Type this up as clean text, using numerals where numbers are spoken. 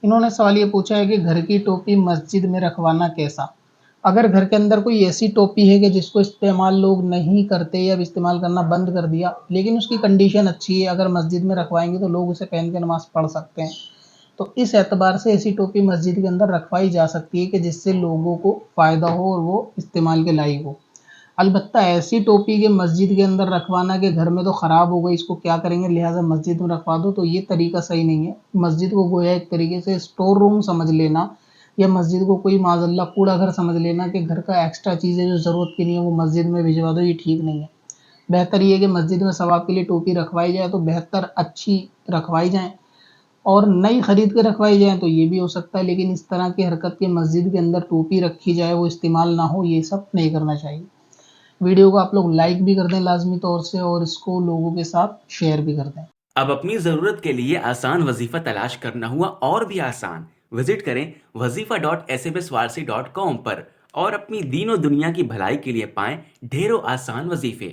انہوں نے سوال یہ پوچھا ہے کہ گھر کی ٹوپی مسجد میں رکھوانا کیسا؟ اگر گھر کے اندر کوئی ایسی ٹوپی ہے کہ جس کو استعمال لوگ نہیں کرتے یا استعمال کرنا بند کر دیا، لیکن اس کی کنڈیشن اچھی ہے، اگر مسجد میں رکھوائیں گے تو لوگ اسے پہن کے نماز پڑھ سکتے ہیں، تو اس اعتبار سے ایسی ٹوپی مسجد کے اندر رکھوائی جا سکتی ہے کہ جس سے لوگوں کو فائدہ ہو اور وہ استعمال کے لائق ہو۔ البتہ ایسی ٹوپی کے مسجد کے اندر رکھوانا کہ گھر میں تو خراب ہو گئی، اس کو کیا کریں گے، لہٰذا مسجد میں رکھوا دو، تو یہ طریقہ صحیح نہیں ہے۔ مسجد کو گویا ایک طریقے سے اسٹور روم سمجھ لینا، یا مسجد کو کوئی معاذ اللہ کوڑا گھر سمجھ لینا کہ گھر کا ایکسٹرا چیزیں جو ضرورت کی نہیں ہے وہ مسجد میں بھجوا دو، یہ ٹھیک نہیں ہے۔ بہتر یہ ہے کہ مسجد میں ثواب کے لیے ٹوپی رکھوائی جائے تو بہتر اچھی رکھوائی جائیں، اور نئی خرید کے رکھوائی جائیں تو یہ بھی ہو سکتا ہے، لیکن اس طرح کی حرکت کے مسجد کے اندر ٹوپی رکھی جائے وہ استعمال نہ ہو، یہ سب نہیں کرنا چاہیے۔ ویڈیو کو آپ لوگ لائک بھی کر دیں لازمی طور سے، اور اس کو لوگوں کے ساتھ شیئر بھی کر دیں۔ اب اپنی ضرورت کے لیے آسان وظیفہ تلاش کرنا ہوا اور بھی آسان۔ وزٹ کریں wazifa.smswarsi.com پر اور اپنی دین و دنیا کی بھلائی کے لیے پائیں ڈھیروں آسان وظیفے۔